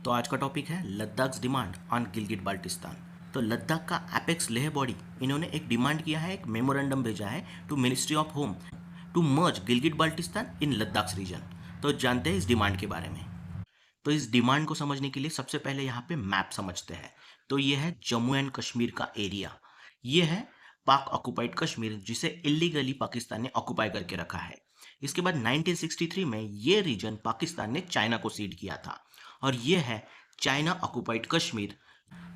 तो आज का टॉपिक है लद्दाख डिमांड ऑन गिलगिट बाल्टिस्तान। तो लद्दाख का एपेक्स लेह बॉडी इन्होंने एक डिमांड किया है, एक मेमोरेंडम भेजा है to ministry of home to merge Gilgit Baltistan in Ladakh region. तो जानते हैं इस डिमांड के बारे में। तो इस डिमांड को समझने के लिए सबसे पहले यहाँ पे मैप समझते हैं। तो ये है जम्मू एंड कश्मीर का एरिया, ये है पाक ऑक्युपाइड कश्मीर जिसे इलीगली पाकिस्तान ने ऑक्युपाई करके रखा है। इसके बाद 1963 में ये रीजन पाकिस्तान ने चाइना को सीड किया था और ये है चाइना ऑक्युपाइड कश्मीर,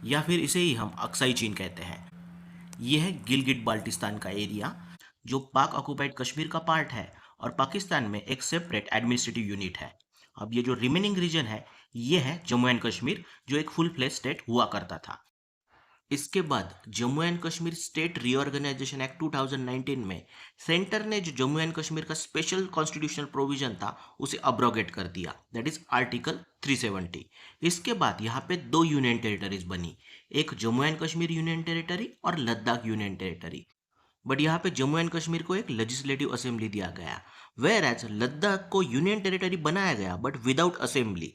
या फिर इसे ही हम अक्साई चीन कहते हैं। ये है गिलगिट बाल्टिस्तान का एरिया जो पाक ऑक्युपाइड कश्मीर का पार्ट है और पाकिस्तान में एक सेपरेट एडमिनिस्ट्रेटिव यूनिट है। अब ये जो रिमेनिंग रीजन है ये है जम्मू एंड कश्मीर जो एक फुल फ्लेज स्टेट हुआ करता था। इसके बाद Jammu and Kashmir state reorganisation act 2019 में सेंटर ने जो जम्मू एंड कश्मीर का स्पेशल कॉन्स्टिट्यूशनल प्रोविजन था उसे अब्रोगेट कर दिया, दैट इज आर्टिकल 370। इसके बाद यहाँ पे दो यूनियन टेरिटरीज बनी, एक Jammu and Kashmir union territory और लद्दाख यूनियन टेरिटरी। बट यहाँ पे जम्मू एंड कश्मीर को एक लेजिस्लेटिव असेंबली दिया गया, वेयर एज लद्दाख को यूनियन टेरिटरी बनाया गया बट विदाउट असेंबली।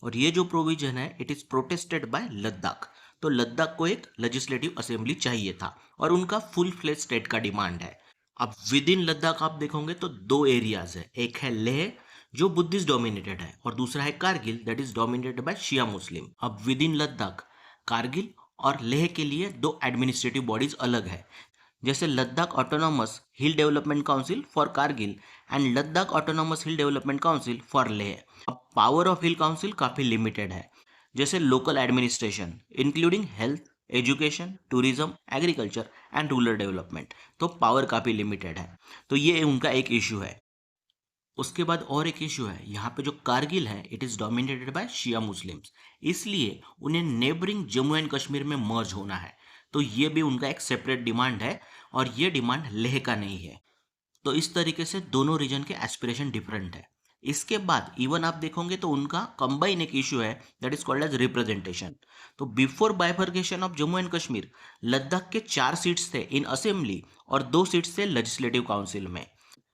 और ये जो प्रोविजन है it is protested by Ladakh. तो लद्दाख को एक लेजिस्लेटिव असेंबली चाहिए था और उनका फुल फ्लेज स्टेट का डिमांड है। अब विद इन लद्दाख आप देखोगे तो दो एरियाज है, एक है लेह जो बुद्धिस्ट डोमिनेटेड है और दूसरा है Kargil that is dominated by Shia Muslim. अब विद इन लद्दाख कारगिल और लेह के लिए दो एडमिनिस्ट्रेटिव बॉडीज अलग है, जैसे Ladakh autonomous hill development council for Kargil and Ladakh autonomous hill development council for Leh. अब पावर ऑफ हिल काउंसिल काफ़ी लिमिटेड है, जैसे local administration including health, education, tourism, agriculture and rural development. तो पावर काफ़ी लिमिटेड है, तो ये उनका एक इशू है। उसके बाद और एक इशू है, यहाँ पे जो कारगिल है it is dominated by Shia Muslims, इसलिए उन्हें नेबरिंग जम्मू एंड कश्मीर में मर्ज होना है। तो ये भी उनका एक सेपरेट डिमांड है और ये डिमांड लेह का नहीं है। तो इस तरीके से दोनों रीजन के एस्पिरेशन डिफरेंट है। इसके बाद इवन आप देखोगे तो उनका कंबाइन एक इशू है that is called age representation. तो before bifurcation of Jammu and Kashmir Ladakh के 4 सीट्स थे इन असेंबली और 2 सीट्स थे लेजिस्लेटिव काउंसिल में।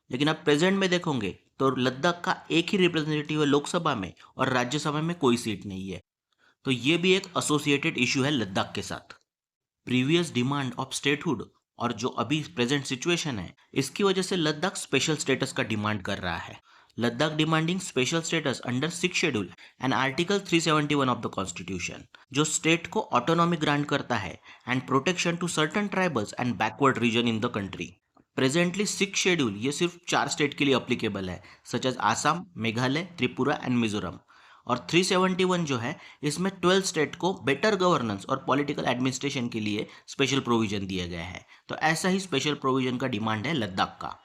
लेकिन आप प्रेजेंट में देखोगे तो लद्दाख का एक ही रिप्रेजेंटेटिव है लोकसभा में और राज्यसभा में कोई सीट नहीं है। तो ये भी एक एसोसिएटेड इशू है लद्दाख के साथ। प्रीवियस डिमांड ऑफ स्टेटहुड और जो अभी प्रेजेंट सिचुएशन है इसकी वजह से लद्दाख स्पेशल स्टेटस का डिमांड कर रहा है। Ladakh demanding special status under 6 schedule and article 371 of the constitution जो स्टेट को ऑटोनॉमी ग्रांट करता है and protection to certain tribals and backward region in the country. Presently 6 schedule ये सिर्फ 4 स्टेट के लिए अप्लीकेबल है, such as Assam, Meghalaya, Tripura and Mizoram. और 371 जो है इसमें 12 स्टेट को बेटर गवर्नेंस और पॉलिटिकल एडमिनिस्ट्रेशन के लिए स्पेशल प्रोविजन दिया गया है। तो ऐसा ही स्पेशल प्रोविजन का डिमांड है लद्दाख का।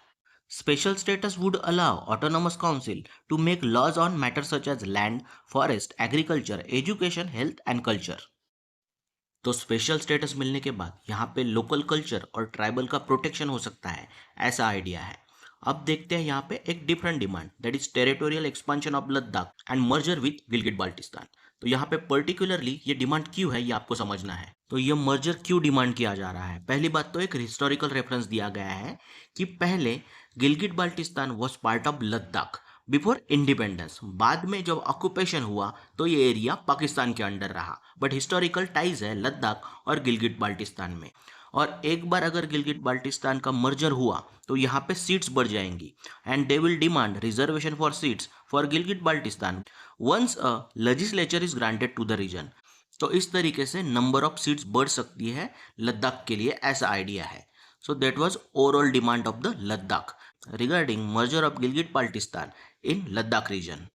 Special status would allow autonomous council to make laws on matter such as land, forest, agriculture, education, health and culture. तो स्पेशल स्टेटस मिलने के बाद यहाँ पे लोकल कल्चर और ट्राइबल का प्रोटेक्शन हो सकता है, ऐसा आइडिया है। अब देखते हैं यहाँ पे एक different demand that is territorial expansion of Ladakh and merger with Gilgit Baltistan. तो यहाँ पे पर्टिकुलरली ये डिमांड क्यों है ये आपको समझना है। तो ये मर्जर क्यों डिमांड किया जा रहा है, पहली बात तो एक हिस्टोरिकल रेफरेंस दिया गया है कि पहले Gilgit Baltistan was part of Ladakh before independence. बाद में जब ऑक्यूपेशन हुआ तो ये एरिया पाकिस्तान के अंडर रहा, बट हिस्टोरिकल टाइज है लद्दाख और गिलगिट बाल्टिस्तान में। और एक बार अगर गिलगिट बाल्टिस्तान का मर्जर हुआ तो यहाँ पे सीट्स बढ़ जाएंगी and they will demand reservation for seats for Gilgit Baltistan once a legislature is granted to the region. तो इस तरीके से नंबर ऑफ सीट्स बढ़ सकती है लद्दाख के लिए, ऐसा आइडिया है। So that was overall demand of the Ladakh regarding merger of Gilgit Baltistan in Ladakh region.